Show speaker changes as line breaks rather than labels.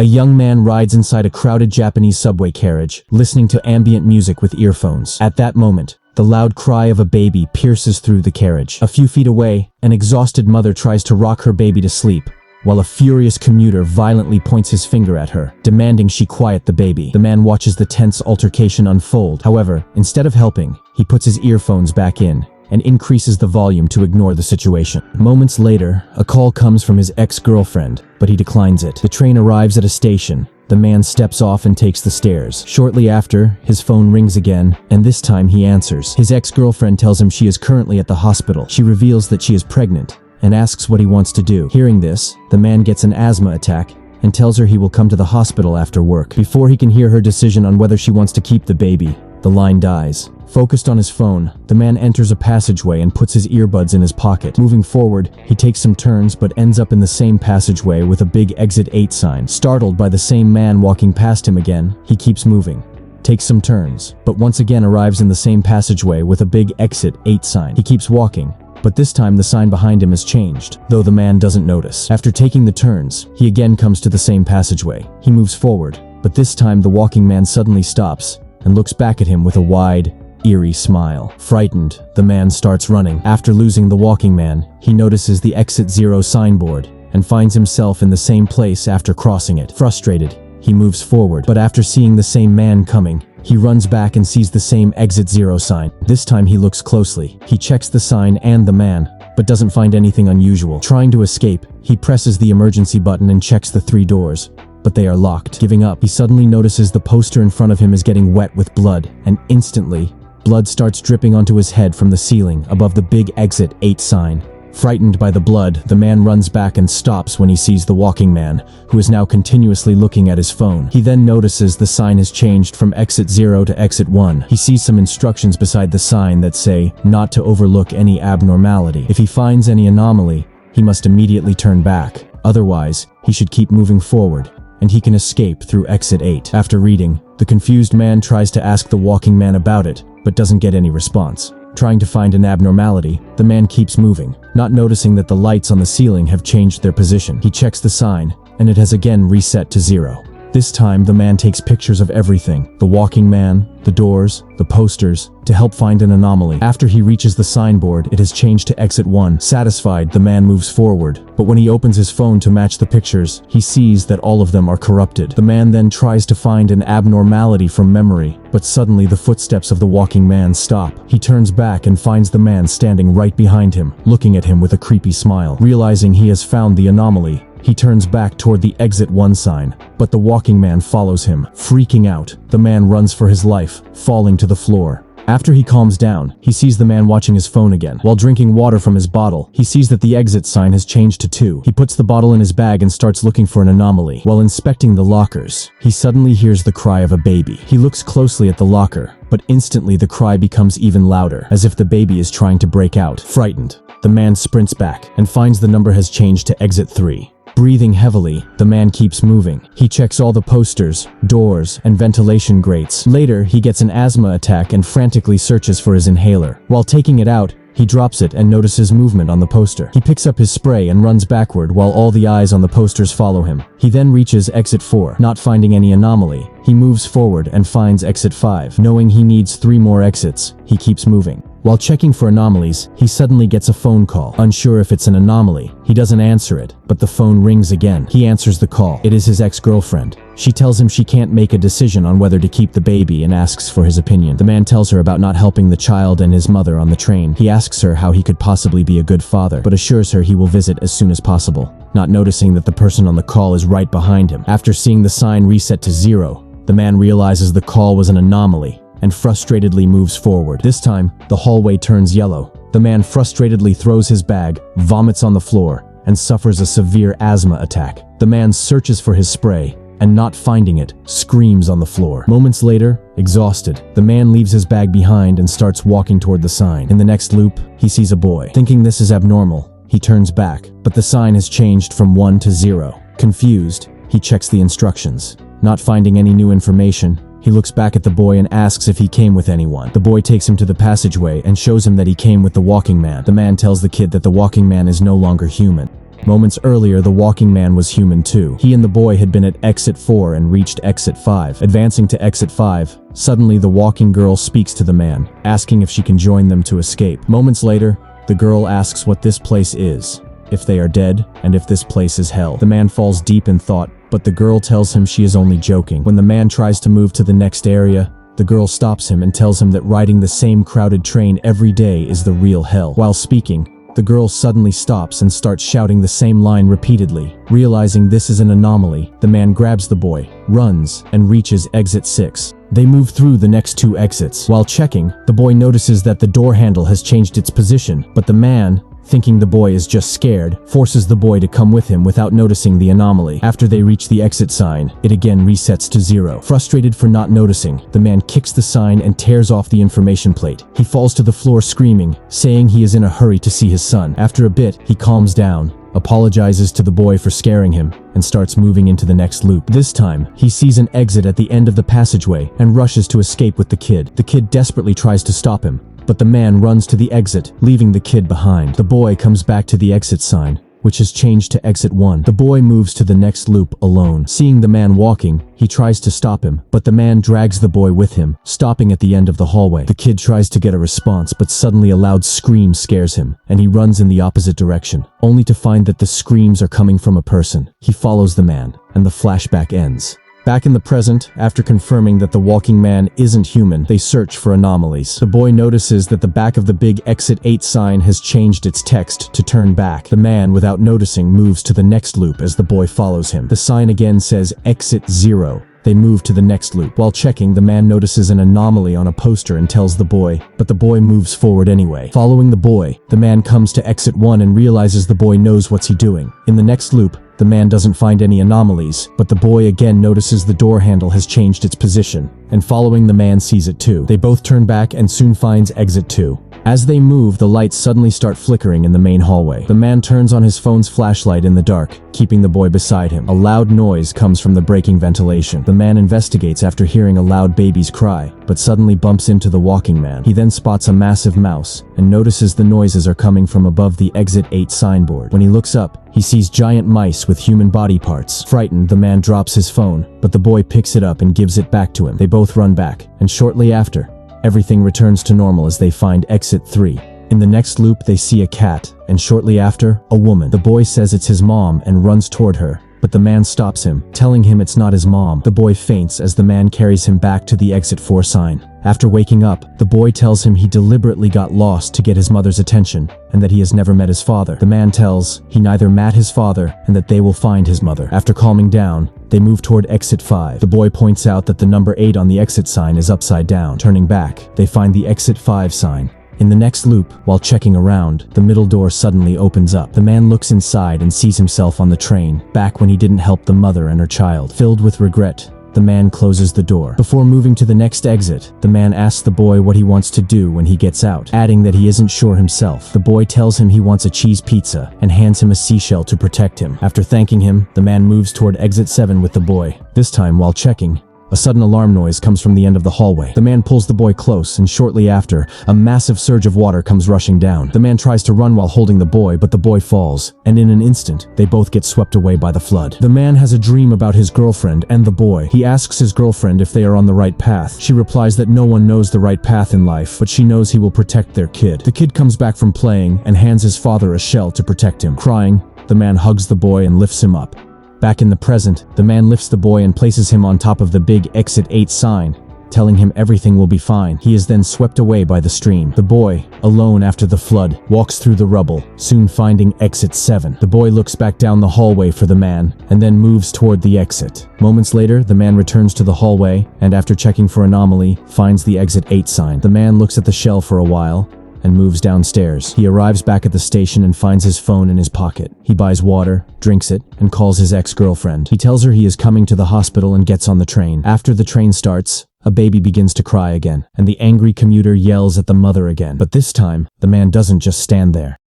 A young man rides inside a crowded Japanese subway carriage, listening to ambient music with earphones. At that moment, the loud cry of a baby pierces through the carriage. A few feet away, an exhausted mother tries to rock her baby to sleep, while a furious commuter violently points his finger at her, demanding she quiet the baby. The man watches the tense altercation unfold. However, instead of helping, he puts his earphones back in and increases the volume to ignore the situation. Moments later, a call comes from his ex-girlfriend, but he declines it. The train arrives at a station. The man steps off and takes the stairs. Shortly after, his phone rings again, and this time he answers. His ex-girlfriend tells him she is currently at the hospital. She reveals that she is pregnant and asks what he wants to do. Hearing this, the man gets an asthma attack and tells her he will come to the hospital after work. Before he can hear her decision on whether she wants to keep the baby, the line dies. Focused on his phone, the man enters a passageway and puts his earbuds in his pocket. Moving forward, he takes some turns but ends up in the same passageway with a big Exit 8 sign. Startled by the same man walking past him again, he keeps moving, takes some turns, but once again arrives in the same passageway with a big Exit 8 sign. He keeps walking, but this time the sign behind him has changed, though the man doesn't notice. After taking the turns, he again comes to the same passageway. He moves forward, but this time the walking man suddenly stops and looks back at him with a wide, eerie smile. Frightened, the man starts running. After losing the walking man, he notices the Exit 0 signboard and finds himself in the same place after crossing it. Frustrated, he moves forward, but after seeing the same man coming, he runs back and sees the same Exit 0 sign. This time he looks closely. He checks the sign and the man, but doesn't find anything unusual. Trying to escape, he presses the emergency button and checks the 3 doors, but they are locked. Giving up, he suddenly notices the poster in front of him is getting wet with blood, and instantly, blood starts dripping onto his head from the ceiling above the big Exit 8 sign. Frightened by the blood, the man runs back and stops when he sees the walking man, who is now continuously looking at his phone. He then notices the sign has changed from Exit 0 to Exit 1. He sees some instructions beside the sign that say not to overlook any abnormality. If he finds any anomaly, he must immediately turn back. Otherwise, he should keep moving forward, and he can escape through Exit 8. After reading, the confused man tries to ask the walking man about it, but doesn't get any response. Trying to find an abnormality, the man keeps moving, not noticing that the lights on the ceiling have changed their position. He checks the sign, and it has again reset to 0. This time, the man takes pictures of everything: the walking man, the doors, the posters, to help find an anomaly. After he reaches the signboard, it has changed to Exit 1. Satisfied, the man moves forward, but when he opens his phone to match the pictures, he sees that all of them are corrupted. The man then tries to find an abnormality from memory, but suddenly the footsteps of the walking man stop. He turns back and finds the man standing right behind him, looking at him with a creepy smile. Realizing he has found the anomaly, he turns back toward the Exit 1 sign, but the walking man follows him. Freaking out, the man runs for his life, falling to the floor. After he calms down, he sees the man watching his phone again. While drinking water from his bottle, he sees that the exit sign has changed to 2. He puts the bottle in his bag and starts looking for an anomaly. While inspecting the lockers, he suddenly hears the cry of a baby. He looks closely at the locker, but instantly the cry becomes even louder, as if the baby is trying to break out. Frightened, the man sprints back and finds the number has changed to Exit 3. Breathing heavily, the man keeps moving. He checks all the posters, doors, and ventilation grates. Later, he gets an asthma attack and frantically searches for his inhaler. While taking it out, he drops it and notices movement on the poster. He picks up his spray and runs backward while all the eyes on the posters follow him. He then reaches Exit 4. Not finding any anomaly, he moves forward and finds Exit 5. Knowing he needs 3 more exits, he keeps moving. While checking for anomalies, he suddenly gets a phone call. Unsure if it's an anomaly, he doesn't answer it, but the phone rings again. He answers the call. It is his ex-girlfriend. She tells him she can't make a decision on whether to keep the baby and asks for his opinion. The man tells her about not helping the child and his mother on the train. He asks her how he could possibly be a good father, but assures her he will visit as soon as possible, not noticing that the person on the call is right behind him. After seeing the sign reset to 0, the man realizes the call was an anomaly and frustratedly moves forward. This time, the hallway turns yellow. The man frustratedly throws his bag, vomits on the floor, and suffers a severe asthma attack. The man searches for his spray, and not finding it, screams on the floor. Moments later, exhausted, the man leaves his bag behind and starts walking toward the sign. In the next loop, he sees a boy. Thinking this is abnormal, he turns back, but the sign has changed from 1 to 0. Confused, he checks the instructions. Not finding any new information, he looks back at the boy and asks if he came with anyone. The boy takes him to the passageway and shows him that he came with the walking man. The man tells the kid that the walking man is no longer human. Moments earlier, the walking man was human too. He and the boy had been at exit 4 and reached exit 5. Advancing to exit 5, suddenly the walking girl speaks to the man, asking if she can join them to escape. Moments later, the girl asks what this place is, if they are dead, and if this place is hell. The man falls deep in thought, but the girl tells him she is only joking. When the man tries to move to the next area, the girl stops him and tells him that riding the same crowded train every day is the real hell. While speaking, the girl suddenly stops and starts shouting the same line repeatedly. Realizing this is an anomaly, the man grabs the boy, runs, and reaches exit 6. They move through the next 2 exits. While checking, the boy notices that the door handle has changed its position, but the man, thinking the boy is just scared, forces the boy to come with him without noticing the anomaly. After they reach the exit sign, it again resets to 0. Frustrated for not noticing, the man kicks the sign and tears off the information plate. He falls to the floor screaming, saying he is in a hurry to see his son. After a bit, he calms down, apologizes to the boy for scaring him, and starts moving into the next loop. This time, he sees an exit at the end of the passageway and rushes to escape with the kid. The kid desperately tries to stop him, but the man runs to the exit, leaving the kid behind. The boy comes back to the exit sign, which has changed to exit 1. The boy moves to the next loop alone. Seeing the man walking, he tries to stop him, but the man drags the boy with him, stopping at the end of the hallway. The kid tries to get a response, but suddenly a loud scream scares him, and he runs in the opposite direction, only to find that the screams are coming from a person. He follows the man, and the flashback ends. Back in the present, after confirming that the walking man isn't human, they search for anomalies. The boy notices that the back of the big exit 8 sign has changed its text to turn back. The man, without noticing, moves to the next loop as the boy follows him. The sign again says exit 0. They move to the next loop. While checking, the man notices an anomaly on a poster and tells the boy, but the boy moves forward anyway. Following the boy, the man comes to exit 1 and realizes the boy knows what's he doing. In the next loop, the man doesn't find any anomalies, but the boy again notices the door handle has changed its position, and following the man sees it too. They both turn back and soon finds exit 2. As they move, the lights suddenly start flickering in the main hallway. The man turns on his phone's flashlight in the dark, keeping the boy beside him. A loud noise comes from the breaking ventilation. The man investigates after hearing a loud baby's cry, but suddenly bumps into the walking man. He then spots a massive mouse, and notices the noises are coming from above the exit 8 signboard. When he looks up, he sees giant mice with human body parts. Frightened, the man drops his phone, but the boy picks it up and gives it back to him. They both run back, and shortly after, everything returns to normal as they find exit 3. In the next loop, they see a cat, and shortly after, a woman. The boy says it's his mom and runs toward her, but the man stops him, telling him it's not his mom. The boy faints as the man carries him back to the exit 4 sign. After waking up, the boy tells him he deliberately got lost to get his mother's attention, and that he has never met his father. The man tells he neither met his father and that they will find his mother. After calming down, they move toward exit 5. The boy points out that the number 8 on the exit sign is upside down. Turning back, they find the exit 5 sign. In the next loop, while checking around, the middle door suddenly opens up. The man looks inside and sees himself on the train, back when he didn't help the mother and her child. Filled with regret, the man closes the door. Before moving to the next exit, the man asks the boy what he wants to do when he gets out, adding that he isn't sure himself. The boy tells him he wants a cheese pizza and hands him a seashell to protect him. After thanking him, the man moves toward exit 7 with the boy. This time, while checking, a sudden alarm noise comes from the end of the hallway. The man pulls the boy close, and shortly after, a massive surge of water comes rushing down. The man tries to run while holding the boy, but the boy falls, and in an instant, they both get swept away by the flood. The man has a dream about his girlfriend and the boy. He asks his girlfriend if they are on the right path. She replies that no one knows the right path in life, but she knows he will protect their kid. The kid comes back from playing and hands his father a shell to protect him. Crying, the man hugs the boy and lifts him up. Back in the present, the man lifts the boy and places him on top of the big exit 8 sign, telling him everything will be fine. He is then swept away by the stream. The boy, alone after the flood, walks through the rubble, soon finding exit 7. The boy looks back down the hallway for the man, and then moves toward the exit. Moments later, the man returns to the hallway, and after checking for anomaly, finds the exit 8 sign. The man looks at the shell for a while, and moves downstairs. He arrives back at the station and finds his phone in his pocket. He buys water, drinks it, and calls his ex-girlfriend. He tells her he is coming to the hospital and gets on the train. After the train starts, a baby begins to cry again, and the angry commuter yells at the mother again. But this time, the man doesn't just stand there.